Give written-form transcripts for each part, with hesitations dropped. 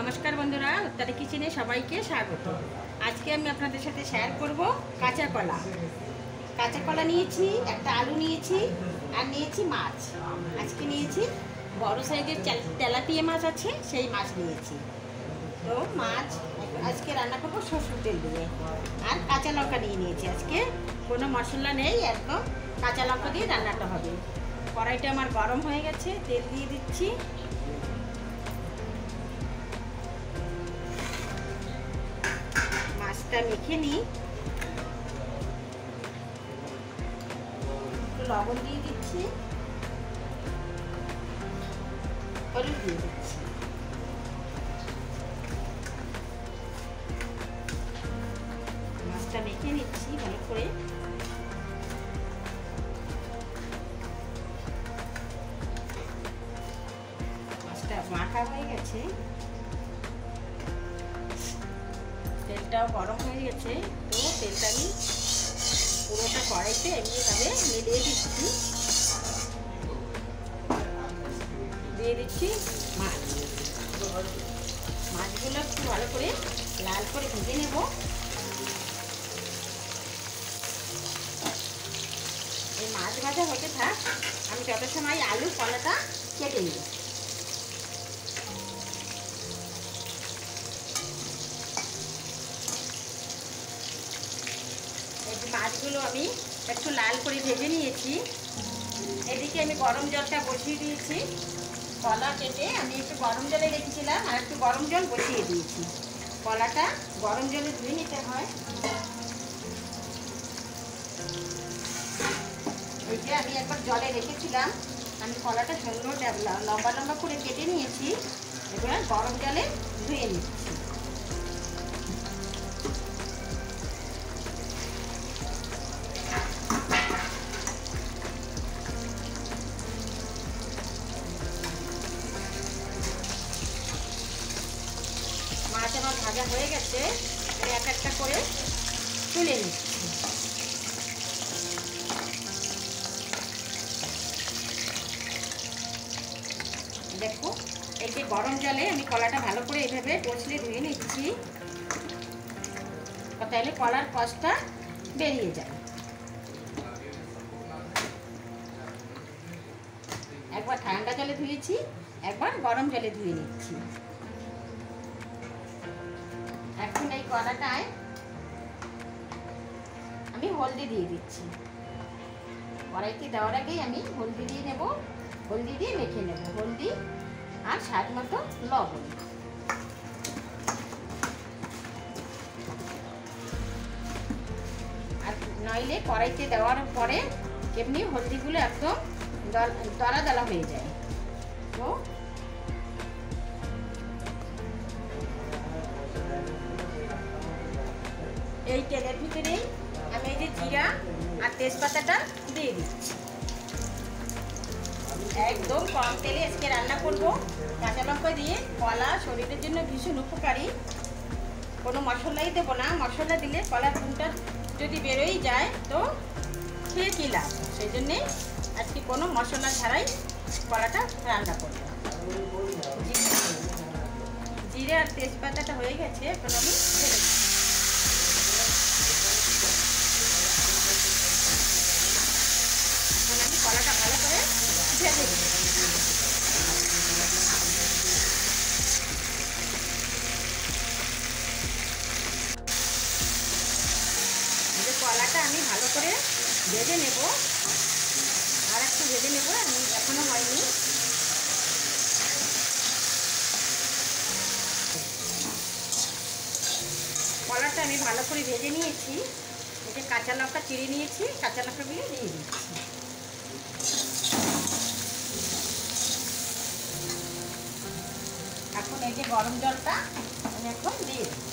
नमस्कार बंधुरा उत्तरी किचेने सबाइके स्वागत। आज के आमी आपनादेर साथे शेयर करब काँचा कला। काँचा कला निয়েছি, একটা आलू निয়েছি আর নিয়েছি মাছ। আজকে নিয়েছি বড় সাইজের তেলাপিয়া মাছ আছে, সেই মাছ নিয়েছি। তো মাছ আজকে রান্না করব সরষের তেল দিয়ে। আর কাঁচা লঙ্কা নিয়েছি। আজকে কোনো মশলা নেই, একদম কাঁচা লঙ্কা দিয়ে রান্নাটা হবে। কড়াইটা আমার গরম হয়ে গেছে, তেল দিয়ে দিচ্ছি। মাছটা মেখে নিই, একটু লবণ দিয়ে দিচ্ছি, হলুদ দিয়ে দিচ্ছি। মাছটা মেখে নিচ্ছি ভালো করে। মাছটা মাখা হয়ে গেছে, তেলটাও গরম হয়ে গেছে। তো তেলটা আমি পুরোটা কড়াইতে এমনিভাবে মিলিয়ে দিচ্ছি। দিয়ে দিচ্ছি মাছ। মাছগুলো একটু ভালো করে লাল করে ভেজে নেব। এই মাছ ভাজা হতে থাক, আমি যত সময় আলু কলাটা কেটে নিই। মাছগুলো আমি একটু লাল করে ভেজে নিয়েছি। এদিকে আমি গরম জলটা বসিয়ে দিয়েছি। কলা কেটে আমি একটু গরম জলে রেখেছিলাম, আর একটু গরম জল বসিয়ে দিয়েছি। কলাটা গরম জলে ধুয়ে নিতে হয়। এই যে আমি একবার জলে রেখেছিলাম, আমি কলাটা সুন্দর লম্বা লম্বা করে কেটে নিয়েছি। এবার গরম জলে ধুয়ে নিচ্ছি। মাছ আমার ভাজা হয়ে গেছে, এক একটা করে তুলে নিচ্ছি। দেখো, এই যে গরম জলে আমি কলাটা ভালো করে এইভাবে কষলে ধুয়ে নিচ্ছি, তাহলে কলার কষটা বেরিয়ে যায়। একবার ঠান্ডা জলে ধুয়েছি, একবার গরম জলে ধুয়ে নিচ্ছি। এখন এই কলাটায় আমি হলদি দিয়ে দিচ্ছি। কড়াইতে দেওয়ার আগেই আমি হলদি দিয়ে নেব, হলদি দিয়ে মেখে নেব। হলদি আর স্বাদ মতো লবণ। আর নইলে কড়াইতে দেওয়ার পরে এমনি হলদিগুলো একদম দলা দলা হয়ে যায়। তো এই তেলের ভিতরেই আমি এই যে জিরা আর তেজপাতাটা দিয়ে দিচ্ছি। একদম কম তেলে আজকে রান্না করব। কাঁচা লঙ্কা দিয়ে। কলা শরীরের জন্য ভীষণ উপকারী। কোনো মশলাই দেবো না, মশলা দিলে কলার ফুলটা যদি বেরোই যায় তো খেয়ে কী লাভ। সেই জন্যে আজকে কোনো মশলা ছাড়াই কলাটা রান্না করব। জিরে আর তেজপাতাটা হয়ে গেছে, এখন আমি ছেড়ে দিচ্ছি। কলাটা ভালো করে ভেজে দিই। কলাটা আমি ভালো করে ভেজে নেব, আর একটু ভেজে নেব, আমি এখনো হয়নি। কলাটা আমি ভালো করে ভেজে নিয়েছি। এই যে কাঁচা লঙ্কা চিড়ে নিয়েছি, কাঁচা লঙ্কাগুলো দিয়ে দিচ্ছি। এখন এই যে গরম জলটা আমি এখন দিয়ে দিই।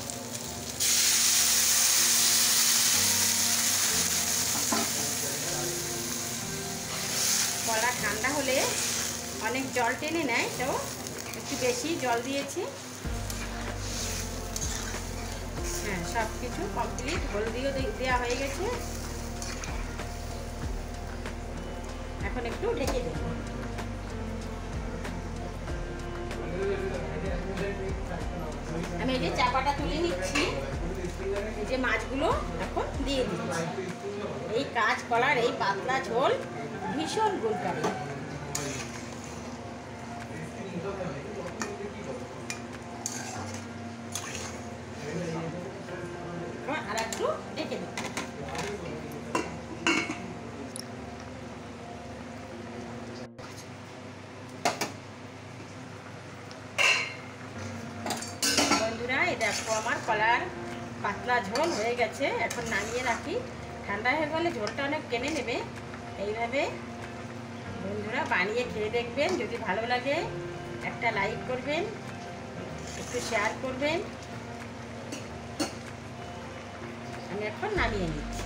কলা ঠান্ডা হলে অনেক জল টেনে নেয়, তো একটু বেশি জল দিয়েছি। হ্যাঁ, সব কিছু কমপ্লিট। হলদিও দেওয়া হয়ে গেছে। এখন একটু ঢেকে দেব। আমি এই যে চাপাটা তুলে নিচ্ছি, এই যে মাছগুলো এখন দিয়ে দিচ্ছি। এই কাঁচকলার এই পাতলা ঝোল ভীষণ গুণকারী। আর একটু ডেকে দিচ্ছি। বন্ধুরা, এই দেখো আমার কলার পাতলা ঝোল হয়ে গেছে। এখন নামিয়ে রাখি, ঠান্ডা হয়ে গেলে ঝোলটা অনেক টেনে নেবে। এইভাবে বন্ধুরা বানিয়ে খেয়ে দেখবেন। যদি ভালো লাগে একটা লাইক করবেন, একটু শেয়ার করবেন। আমি এখন নামিয়ে নিচ্ছি।